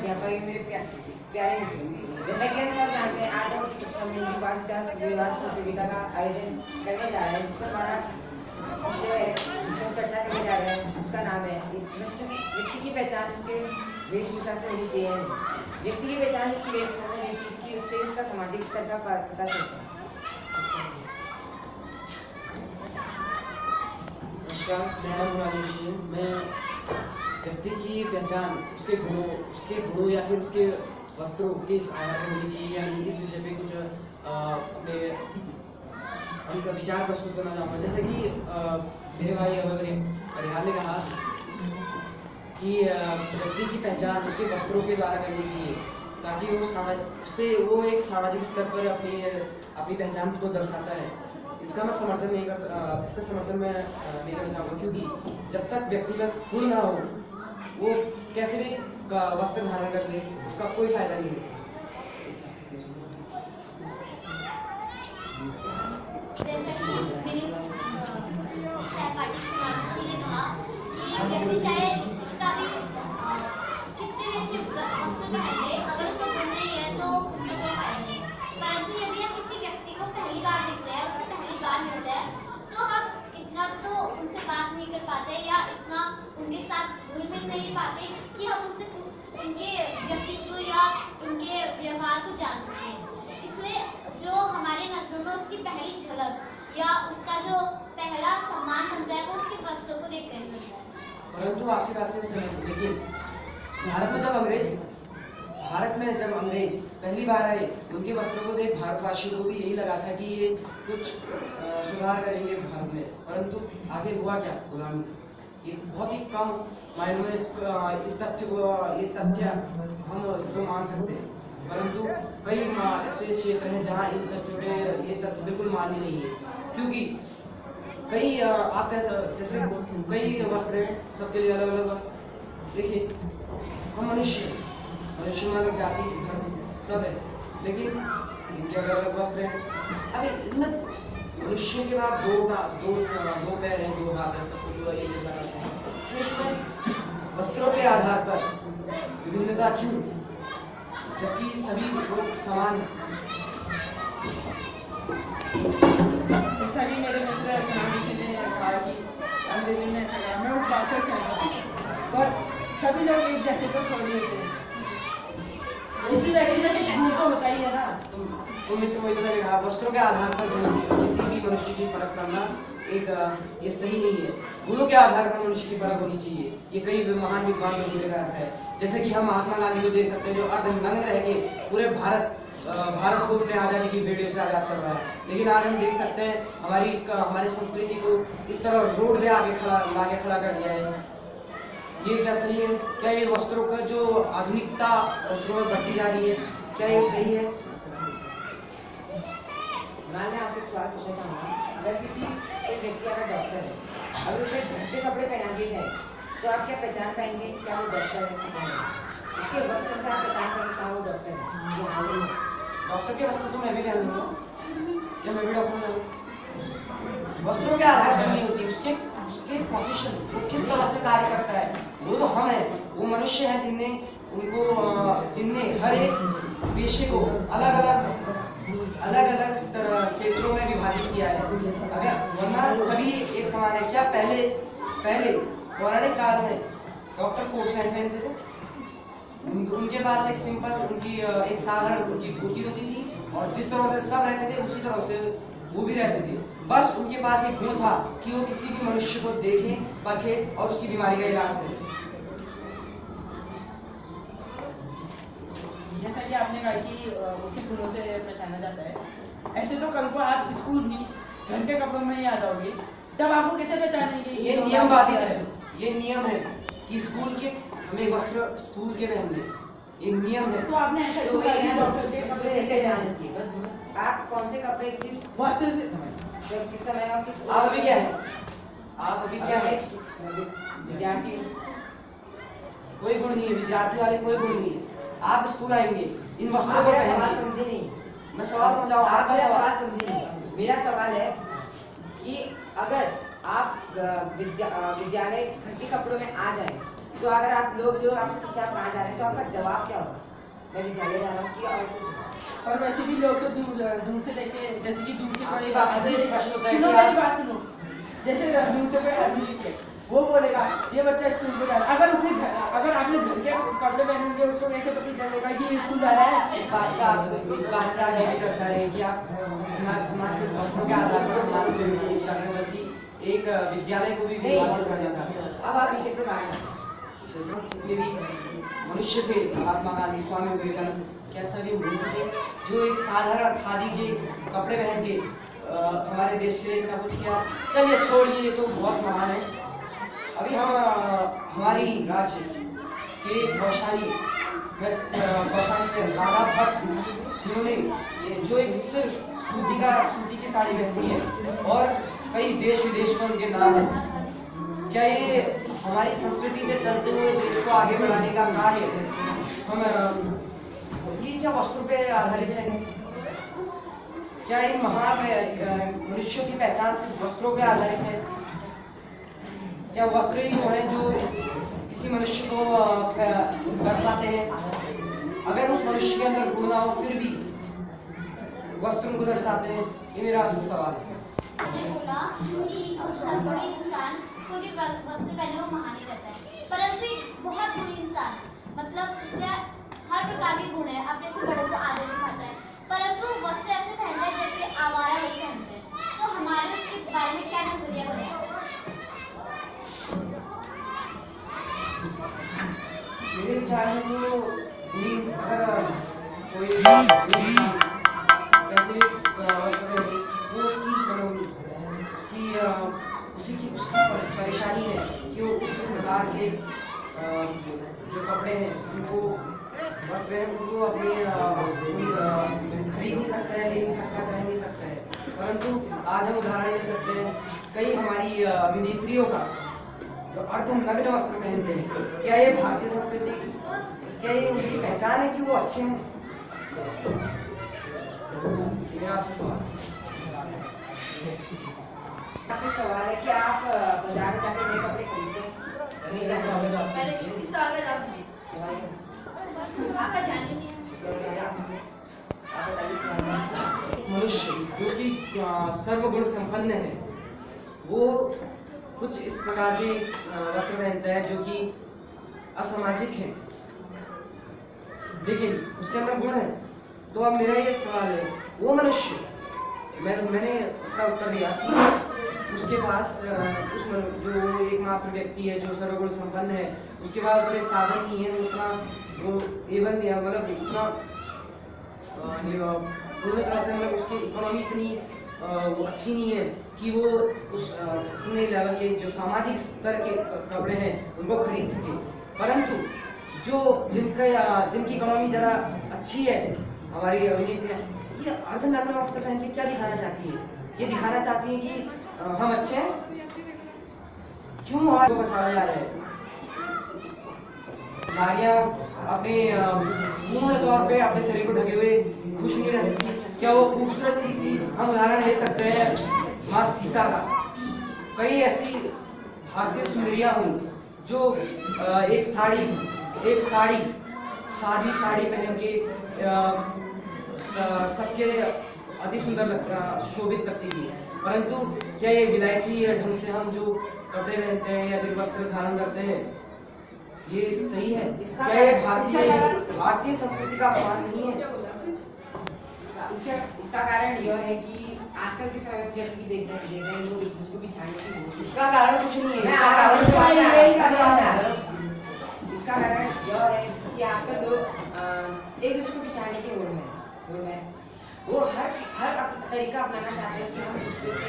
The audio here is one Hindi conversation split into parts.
अध्यापक ही मेरे प्यारे मित्र। जैसा कि हम सब जानते हैं, आज हम कक्षा में विवाद प्रतियोगिता का आयोजन करने जा रहे हैं, जिस पर हमारा विषय है, जिसमें हम चर्चा करने जा रहे हैं, उसका नाम है व्यक्ति की पहचान उसके वेशभूषा से होनी चाहिए। व्यक्ति की पहचान उसकी वेशभूषा से होनी चाहिए कि उससे उसका सामाजिक स्तर का पता चलता है। नमस्कार, मेरा नाम राजेश है। मैं व्यक्ति की पहचान उसके गुणों या फिर उसके वस्त्रों के आधार पर होनी चाहिए, यानी इस विषय पे कुछ अपने उनका विचार प्रस्तुत करना चाहूँगा। जैसे कि मेरे भाई परिहार ने कहा कि व्यक्ति की पहचान उसके वस्त्रों के द्वारा करनी चाहिए, ताकि वो एक सामाजिक स्तर पर अपनी पहचान को दर्शाता है। इसका समर्थन मैं नहीं करना चाहूँगा, क्योंकि जब तक व्यक्ति में गुण ना हो, वो कैसे भी वस्त्र धारण कर ले, उसका कोई फायदा नहीं है। जैसा कि मेरे सहपाठी कुमारी ने कहा कि व्यक्ति चाहे कितने भी अच्छे वस्त्र पहन ले, अगर उसका गुण नहीं है तो उसका कोई फायदा नहीं है। परंतु यदि हम किसी व्यक्ति को पहली बार देखते हैं, उससे पहली बार मिलते हैं, तो हम इतना तो उनसे बात नहीं कर पाते या इतना उनके साथ घुल मिल नहीं पाते कि हम उनसे उनके व्यक्तित्व या उनके व्यवहार को जान सकें। इसलिए जो हमारी नजरों में उसकी पहली झलक या उसका जो पहला सम्मान बनता है, वो उसके वस्त्रों को देखकर ही बनता है। परंतु आपकी बात से सहमत हूं, लेकिन भारत में जब अंग्रेज पहली बार आए, उनके वस्त्रों को देख भारतवासियों को भी यही लगा था कि ये कुछ सुधार करेंगे भारत में। परंतु आगे हुआ क्या? गुलामी। ये बहुत ही कम मायनों में इस तथ्य हम इसको मान सकते हैं, परंतु कई ऐसे क्षेत्र हैं जहाँ इन तथ्यों के ये तथ्य बिल्कुल मान्य नहीं है, क्योंकि कई आप जैसे कई वस्त्र हैं, सबके लिए अलग अलग वस्त्र। देखिए, हम मनुष्य में अलग जाति धर्म सब है, लेकिन इनके अलग अलग वस्त्र हैं। अभी इनमें मनुष्यों के बाद दो पैर हैं, दो हाथ है, सब कुछ एक जैसा रहता है, तो इसमें वस्त्रों के आधार पर विभिन्नता क्यों, जबकि सभी लोग समान हैं? सभी मेरे मित्र ने कहा कि अंग्रेजों ने ऐसा कहा, मैं उस बात से सहमत हूं, पर सभी लोग एक जैसे तो थोड़ी होते हैं। इसी वजह से गुण तो होता ही है ना। तो मित्र, वही तो मैंने कहा, वस्त्रों के आधार पर किसी भी मनुष्य की परख करना ये सही नहीं है। गुणों के आधार पर मनुष्य की परख होनी चाहिए। ये कई महान विद्वान लोगों ने कहा है। जैसे कि हम महात्मा गांधी को देख सकते हैं, जो अर्धनग्न रह के पूरे भारत को अपने आज़ादी की बेड़ियों से आज़ाद कर रहा है। लेकिन आज हम देख सकते हैं हमारी संस्कृति को इस तरह रोड पे आगे खड़ा कर दिया है। ये क्या सही है? क्या ये वस्त्रों का जो आधुनिकता वस्त्रों में बढ़ती जा रही है, क्या ये सही है? मैं आपसे सवाल पूछना चाहूँगा, अगर कोई व्यक्ति अगर डॉक्टर है, अगर उसे घर के कपड़े पहना दिए जाए, तो आप क्या पहचान पाएंगे क्या वो डॉक्टर है? उसके वस्त्र से आप पहचान पाएंगे क्या वो डॉक्टर है? ये हाल है। डॉक्टर के वस्त्र तो मैं भी पहन लूँगा, या मैं भी डॉक्टर हूँ। वस्त्रों के आधार पर नहीं होती, उसके प्रोफेशन, वो किस तरह से कार्य करता है। वो तो हम हैं, वो मनुष्य हैं जिनने हर एक पेशे को अलग अलग क्षेत्रों में विभाजित किया है। अगर वरना सभी एक समान है क्या? पहले पौराणिक काल में डॉक्टर कोट पहनते थे, उनके पास एक सिंपल एक साधारण उनकी धोती होती थी, और जिस तरह से सब रहते थे उसी तरह से वो भी रहते थे। बस उनके पास एक गुण था कि वो किसी भी मनुष्य को देखें, परखें और उसकी बीमारी का इलाज करें। जैसा कि आपने कहा कि उसी गुणों से पहचाना जाता है, ऐसे तो कल को आप स्कूल भी घर के कपड़ों में ही आ जाओगे, तब आपको कैसे पहचानेंगे? ये नियम बाधित है। ये नियम है कि हमें वस्त्र स्कूल के पहनने, ये नियम है। तो आपने ऐसा क्यों कहा? डॉक्टर के कपड़े कैसे जानती है? बस आप कौन से कपड़े किस वस्त्र से किस समय और किस आप अभी क्या है? विद्यार्थी। कोई गुण नहीं है, विद्यार्थी वाले कोई गुण नहीं है। आप स्कूल आएंगे इन वस्त्रों को सवाल समझे नहीं। मैं सवाल समझाऊं, आप मेरा सवाल समझे नहीं। मेरा सवाल है कि अगर आप विद्यालय घर के कपड़ों में आ जाए, तो अगर आप लोग आपसे पूछे आप कहाँ जा रहे हैं तो आपका जवाब क्या होगा? मैं विद्यालय जा रहा हूँ कि और कुछ। और वैसे भी लोग तो दूर से लेके, जैसे कि दूर से आपकी कोई बात से स्पष्ट होता है सुनो कि मेरी आप- बात सुनो, जैसे दूर से कोई आदमी लिखे वो बोलेगा ये बच्चा स्कूल को जा रहा है, अगर आपने घर के कपड़े पहने होंगे उसको कैसे पता चलेगा कि ये स्कूल जा रहा है? इस बात से आप ये भी दर्शा रहे हैं कि आप न सिर्फ वस्त्रों के आधार पर समाज को विभाजित कर रहे हैं, बल्कि एक विद्यालय को भी विभाजित करना चाहते हैं। अब आप विषय से बाहर जितने भी मनुष्य थे, महात्मा गांधी, स्वामी विवेकानंद, क्या सभी वही थे जो एक साधारण खादी के कपड़े पहन के हमारे देश के लिए इतना कुछ किया? चलिए छोड़िए, ये तो बहुत महान है। अभी हम हमारी राज्य के वैशाली में राधा भट्ट, जिन्होंने जो एक सिर्फ सूती की साड़ी पहनती है और कई देश विदेश में उनके नाम है, क्या ये हमारी संस्कृति पे चलते हुए देश को आगे बढ़ाने का कार्य हम ये क्या वस्त्रों पे आधारित है? क्या इन महान मनुष्यों की पहचान सिर्फ वस्त्रों पे आधारित है? क्या वस्त्र ही वो है जो किसी मनुष्य को दर्शाते हैं? अगर उस मनुष्य के अंदर गुण ना हो फिर भी वस्त्र उनको दर्शाते हैं? ये मेरा आपसे सवाल है। मैंने बोला कि कोई इंसान कोई भी वस्त्र पहने वो महान ही रहता है, परंतु एक बहुत बुरी इंसान, मतलब उसमें हर प्रकार के गुण है, अपने से बड़ों को आदर दिखाता है, परंतु वस्त्र ऐसे पहनता है जैसे आवारा लोग पहनते हैं। तो हमारे उसके बारे में क्या नजरिया बनेगा? मेरे विचार में तो मीन्स कोई कैसे भी वस्त्र पहने वो उसकी परेशानी है कि वो उस प्रकार के जो कपड़े हैं उनको वस्त्र हैं उनको अपने खरीद नहीं सकता है, ले नहीं सकता, पहन नहीं सकता है। परंतु आज हम उदाहरण ले सकते हैं कई हमारी अभिनेत्रियों का जो अर्धनग्न वस्त्र पहनते हैं। क्या ये भारतीय संस्कृति, क्या ये उनकी पहचान है कि वो अच्छे हैं? मेरा आपसे सवाल है कि आप बाजार में जाकर नए कपड़े खरीदते हैं? नहीं जा सकते। पहले इस सवाल का जवाब दीजिए। आपका ध्यान ही नहीं है। मनुष्य जो कि सर्वगुण संपन्न है वो कुछ इस प्रकार के वस्त्र पहनता है जो कि असामाजिक है, लेकिन उसके अंदर गुण है। तो अब मेरा ये सवाल है, वो मनुष्य, मैंने उसका उत्तर दिया कि उसके पास जो एकमात्र व्यक्ति है जो सर्वगुण संपन्न है, उसके पास उतने साधन नहीं है, उतना वो एवन दिया, मतलब इतना पूर्ण तरह से मतलब उसकी इकोनॉमी इतनी अच्छी नहीं है कि वो उस इतने लेवल के जो सामाजिक स्तर के कपड़े हैं उनको खरीद सके। परंतु जो जिनकी इकोनॉमी ज़रा अच्छी है, हमारी अभिनेत्रियाँ, ये अर्धनग्न वस्त्र पहन के क्या दिखाना चाहती है? ये दिखाना चाहती है कि हम अच्छे हैं। क्यों हमारे को पछाड़ा जा रहा है? नारियाँ अपने पूर्ण तौर पे अपने शरीर को ढके हुए खुश नहीं रह सकती, क्या वो खूबसूरत थी? हम उदाहरण ले सकते हैं माँ सीता का। कई ऐसी भारतीय सुंदरियाँ हुई जो एक साड़ी सादी साड़ी पहन के सबके अति सुंदर शोभित करती थी। परंतु क्या ये विलायती ढंग से हम जो कपड़े पहनते हैं या फिर वस्त्र धारण करते हैं, ये सही है? क्या ये भारतीय संस्कृति का अपमान नहीं है? इसका कारण यह है कि आजकल के समय में जैसे कि देख रहे हैं लोग एक दूसरे को पिछाड़ने की कोशिश। इसका कारण कुछ नहीं है। इसका कारण यह है कि आजकल लोग एक दूसरे को पिछाड़ने की होड़ में वो हर तरीका अपनाना चाहते हैं कि हम दूसरे से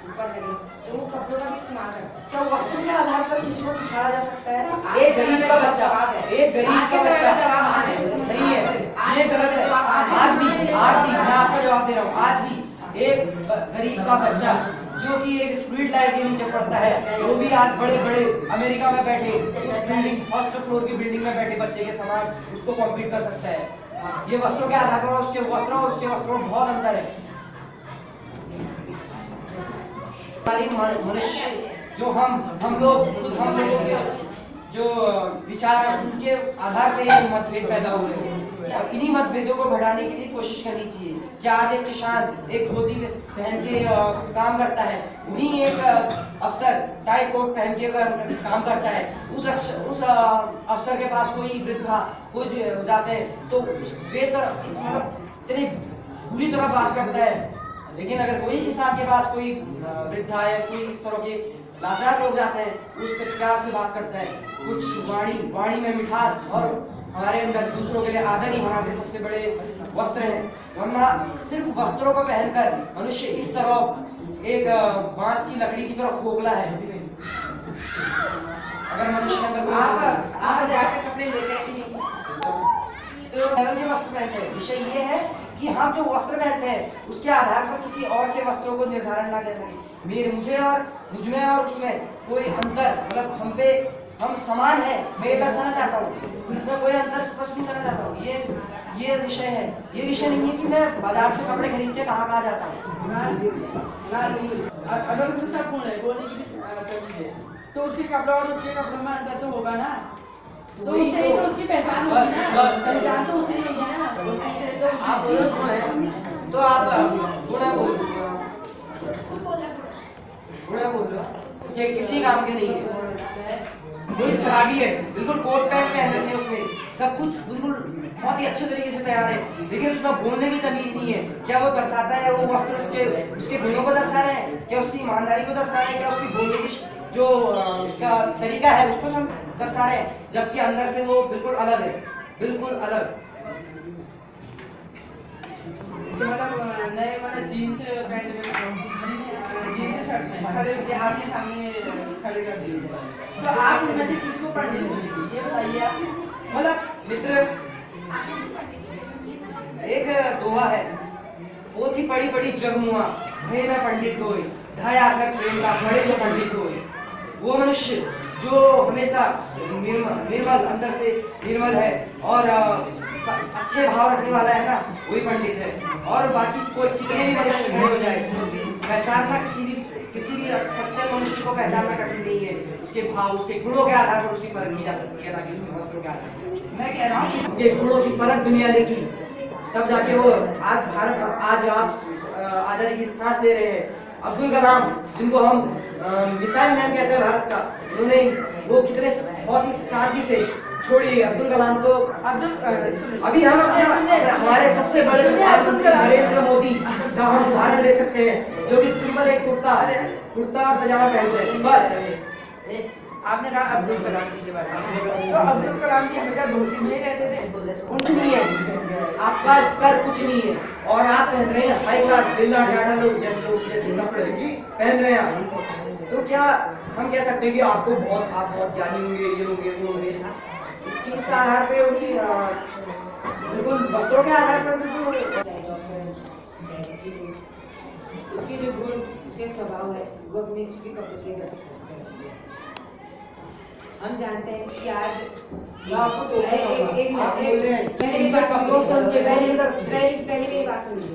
ऊपर लगे, तो वो कपड़ों का भी इस्तेमाल करते हैं। क्या वस्त्र के आधार पर किसी को पिछाड़ा जा सकता है? आज एक के गरीब समय का में बच्चा जवाब है। एक गरीब आज के का समय में बच्चा जवाब आ रहा है। नहीं है, आज ये के गलत समय में है। जवाब आज भी मैं आपका जवाब दे रहा हूँ। आज भी एक गरीब का बच्चा जो कि एक स्ट्रीट लाइट के नीचे पड़ता है, वो भी आज बड़े बड़े अमेरिका में बैठे उस बिल्डिंग फर्स्ट फ्लोर की बिल्डिंग में बैठे बच्चे के समान उसको कॉम्पीट कर सकता है। ये वस्त्रों के आधार पर उसके वस्त्र और उसके वस्त्रों में बहुत अंतर है। मनुष्य जो हम लोगों के जो विचार है उनके आधार पे ये मतभेद पैदा हुए हैं और इन्हीं मतभेदों को बढ़ाने के लिए कोशिश करनी चाहिए कि आज एक किसान एक धोती पहन के काम करता है, वहीं एक अफसर टाई कोट पहन के काम करता है। उस अफसर के पास कोई वृद्धा कोई जाते हैं तो उस मतलब इतनी बुरी तरह बात करता है, लेकिन अगर कोई किसान के पास कोई वृद्धा है कोई इस तरह के लाचार लोग जाते हैं उससे प्यार से बात करता है। कुछ वाणी में मिठास और हमारे अंदर दूसरों के लिए आदर ही हमारे सबसे बड़े वस्त्र हैं, वरना सिर्फ वस्त्रों को पहनकर मनुष्य इस तरह एक बांस की लकड़ी की तरह खोखला है। अगर मनुष्य अंदर आप बाजार से कपड़े लेते हैं कि नहीं? तो के वस्त्र पहनते हैं। विषय ये है कि हम जो वस्त्र पहनते हैं उसके आधार पर किसी और के वस्त्रों को निर्धारण ना कर सके। मुझमें और उसमें कोई अंतर मतलब हम समान है, मैं ये दर्शाना चाहता हूँ, इसमें कोई अंतर स्पष्ट नहीं करना चाहता हूँ। ये विषय है। ये विषय नहीं है कि मैं बाजार से कपड़े खरीद के कहाँ जाता हूँ। अगर उसमें सब गुण है बोलने की तो उसके कपड़े और उसके कपड़ों में अंतर तो होगा ना, तो उससे ही तो उसकी पहचान होगी ना, पहचान तो उसी होगी ना। आप तो आप गुणा बोल रहे हो ये किसी काम के नहीं है। कोई शराबी है, बिल्कुल कोट पैंट पहन रखे हैं, उसमें सब कुछ बिल्कुल बहुत ही अच्छे तरीके से तैयार है, लेकिन उसका बोलने की तमीज नहीं है। क्या वो दर्शाता है वो वस्त्र उसके गुणों को दर्शा रहे हैं, क्या उसकी ईमानदारी को दर्शा रहे हैं, क्या उसकी बोलने की जो उसका तरीका है उसको सब दर्शा रहे हैं, जबकि अंदर से वो बिल्कुल अलग है, बिल्कुल अलग। मतलब नए वाला जीन्स पैंट में जीन्स शर्ट में खड़े होकर आपके सामने खड़े कर दिए जाए तो आप उनमें से किसको पढ़ने चाहिए ये बताइए आप। मतलब मित्र एक दोहा है, पोथी पढ़ी पढ़ी जगमुआ भय न पंडित होए, ढाई आकर प्रेम का बड़े से पंडित होए। वो मनुष्य जो हमेशा निर्मल अंदर से निर्मल है और अच्छे भाव रखने वाला है ना, वही पंडित है। और बाकी कोई कितने भी मनुष्य खड़े हो जाए, पहचानना किसी भी सच्चे मनुष्य को पहचानना कठिन नहीं है। उसके भाव उसके गुणों के आधार पर उसकी परख की जा सकती है, ताकि उसके वस्त्रों के आधार पर। मैं कह रहा हूँ उनके गुणों की परख दुनिया देखी तब जाके वो आज आप आजादी की सांस ले रहे हैं। अब्दुल कलाम जिनको हम मिसाइल मैन कहते हैं भारत का, उन्होंने वो कितने बहुत ही सादगी से छोड़िए अब्दुल कलाम को। अभी हम हमारे सबसे बड़े प्रधानमंत्री नरेंद्र मोदी का हम उदाहरण ले सकते हैं, जो कि सिंपल एक कुर्ता और पजामा पहनते हैं बस। आपने कहा अब्दुल कलाम जी के बारे में, तो अब्दुल कलाम जी हमेशा धोती में ही रहते थे। कुछ नहीं है, आपका स्तर कुछ नहीं है और आप पहन रहे हैं हाई क्लास बिल्ला टाटा लोग जैसे कपड़े पहन रहे हैं, तो क्या हम कह सकते हैं कि आप बहुत ज्ञानी होंगे, ये होंगे वो होंगे। इस आधार पे उन्हीं बिल्कुल वस्त्रों के आधार पर बिल्कुल उसके जो गुण उसके स्वभाव है वो अपने उसके कपड़े से दर्शाते हैं। हम जानते हैं कि आज आपको तो पहले मेरी बात सुनिए।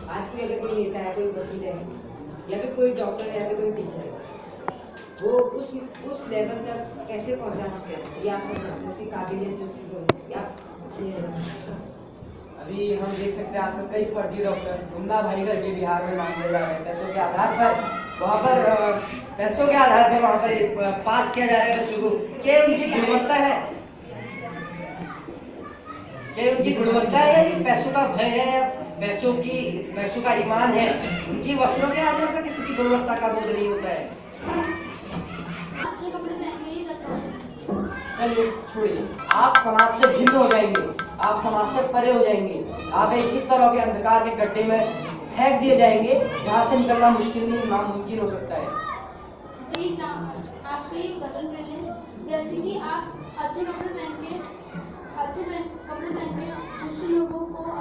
आज की अगर कोई नेता है, कोई वकील है या फिर कोई डॉक्टर है या फिर कोई टीचर है, वो उस लेवल तक कैसे पहुंचा ये आप सब जानते हैं, उसकी काबिलियत जो उसकी अभी हम देख सकते हैं आजकल कई फर्जी डॉक्टर मुन्ना भाई करके बिहार में नाम ले जा रहे हैं। पैसों के आधार पर वहाँ पर पास किया जा रहा है बच्चों को। क्या उनकी गुणवत्ता है, या ये पैसों का भय है, या पैसों का ईमान है? उनकी वस्त्रों के आधार पर किसी की गुणवत्ता का बोध नहीं होता है। अच्छे कपड़े पहन के ही रखते हैं। चलिए छोड़िए, आप समाज से भिन्न हो जाएंगे, आप समाज से परे हो जाएंगे, आप एक इस तरह के अंधकार के गड्ढे में फेंक दिए जाएंगे जहाँ से निकलना मुश्किल नहीं नामुमकिन हो सकता है। आपसे ही उदाहरण कर लें, जैसे कि आप अच्छे कपड़े पहन के दूसरे लोगों को